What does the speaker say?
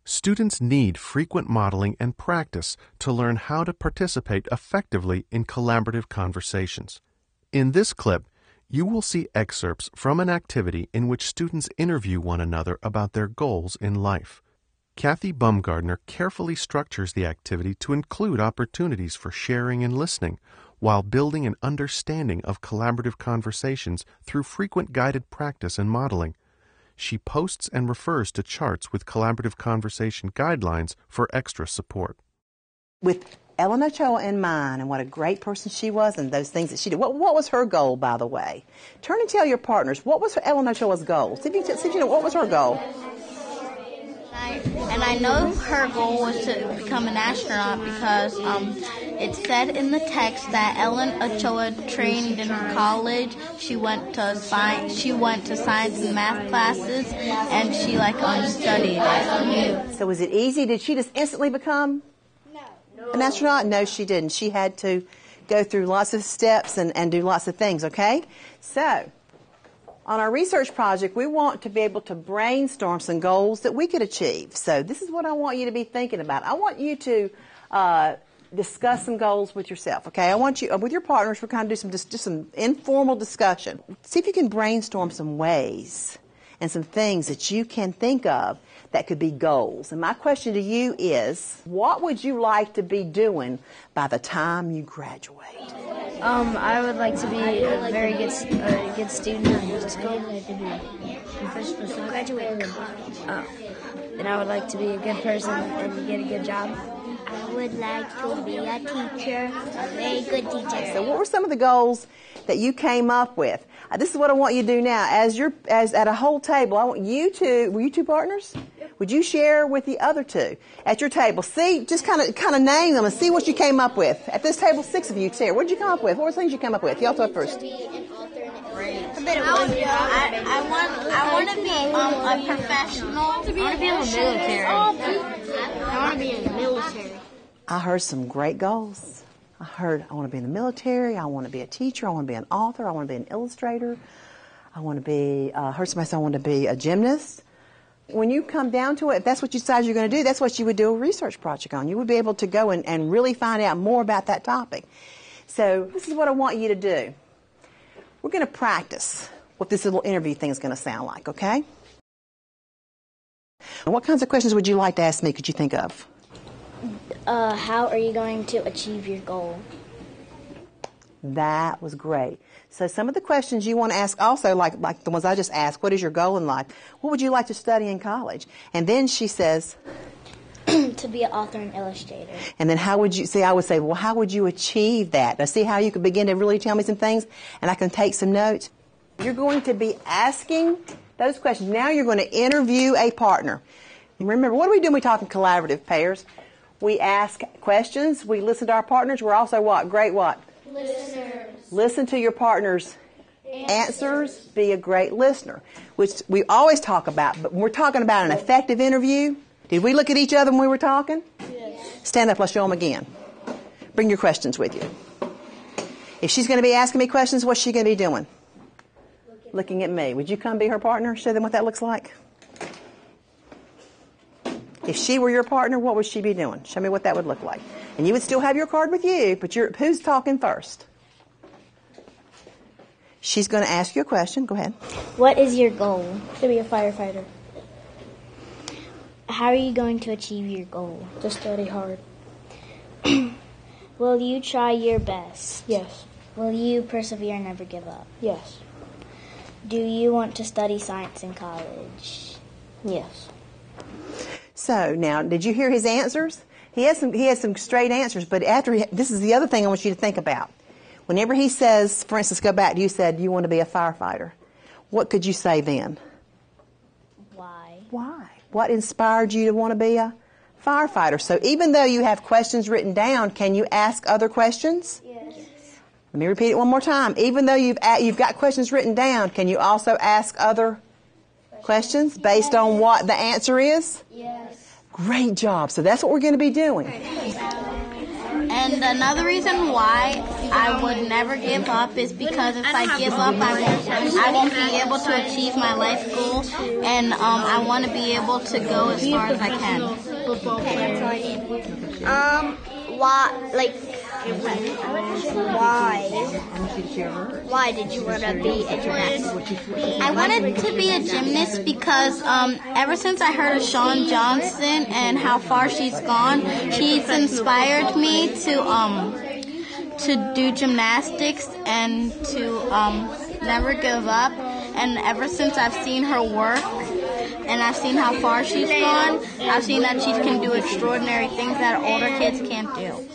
Students need frequent modeling and practice to learn how to participate effectively in collaborative conversations. In this clip, you will see excerpts from an activity in which students interview one another about their goals in life. Kathy Bumgardner carefully structures the activity to include opportunities for sharing and listening, while building an understanding of collaborative conversations through frequent guided practice and modeling. She posts and refers to charts with collaborative conversation guidelines for extra support. With Ellen Ochoa in mind and what a great person she was and those things that she did, what was her goal, by the way? Turn and tell your partners, what was Ellen Ochoa's goal? See if you know, what was her goal? And I know her goal was to become an astronaut because it said in the text that Ellen Ochoa trained in college. She went to science and math classes, and she studied it. So was it easy? Did she just instantly become an astronaut? No, she didn't. She had to go through lots of steps and do lots of things, okay? So, on our research project, we want to be able to brainstorm some goals that we could achieve. So this is what I want you to be thinking about. I want you to discuss some goals with yourself, okay? I want you, with your partners, we're going to do just some informal discussion. See if you can brainstorm some ways and some things that you can think of that could be goals. And my question to you is, what would you like to be doing by the time you graduate? I would like to be a very good student in school. Graduate college. And I would like to be a good person and get a good job. I would like to be a teacher, a very good teacher. So what were some of the goals that you came up with? This is what I want you to do now. As at a whole table, I want you to, were you two partners? Would you share with the other two at your table? See, just kind of name them and see what you came up with. At this table, 6 of you share. What did you come up with? What were things you came up with? Y'all talk first. I want to be a professional. I want to be in the military. I want to be in the military. I heard some great goals. I heard I want to be in the military. I want to be a teacher. I want to be an author. I want to be an illustrator. I want to be, heard somebody say I want to be a gymnast. When you come down to it, if that's what you decide you're going to do, that's what you would do a research project on. You would be able to go and really find out more about that topic. So this is what I want you to do. We're going to practice what this little interview thing is going to sound like, okay? And what kinds of questions would you like to ask me, could you think of? How are you going to achieve your goal? That was great. So some of the questions you want to ask also, like the ones I just asked, what is your goal in life? What would you like to study in college? And then she says... to be an author and illustrator. And then how would you, see, I would say, well, how would you achieve that? Now see how you could begin to really tell me some things and I can take some notes? You're going to be asking those questions. Now you're going to interview a partner. Remember, what do we do when we talk in collaborative pairs? We ask questions. We listen to our partners. We're also what? Great what? Listeners. Listen to your partner's answers. Be a great listener, which we always talk about. But when we're talking about an effective interview, did we look at each other when we were talking? Yes. Stand up. Let's show them again. Bring your questions with you. If she's going to be asking me questions, what's she going to be doing? Looking at me. Would you come be her partner? Show them what that looks like. If she were your partner, what would she be doing? Show me what that would look like. And you would still have your card with you, but who's talking first? She's going to ask you a question. Go ahead. What is your goal? To be a firefighter. How are you going to achieve your goal? To study hard. Will you try your best? Yes. Will you persevere and never give up? Yes. Do you want to study science in college? Yes. So now, did you hear his answers? He has some straight answers, but this is the other thing I want you to think about. Whenever he says, for instance, go back, you said you want to be a firefighter. What could you say then? Why? Why? What inspired you to want to be a firefighter? So even though you have questions written down, can you ask other questions? Yes. Let me repeat it one more time. Even though you've got questions written down, can you also ask other questions based on what the answer is? Yes. Great job. So that's what we're going to be doing. And another reason why I would never give up is because if I give up, I won't be able to achieve my life goal, and I want to be able to go as far as I can. Why did you want to be a gymnast? I wanted to be a gymnast because ever since I heard of Shawn Johnson and how far she's gone, she's inspired me to do gymnastics and to never give up. And ever since I've seen her work and I've seen how far she's gone, I've seen that she can do extraordinary things that older kids can't do.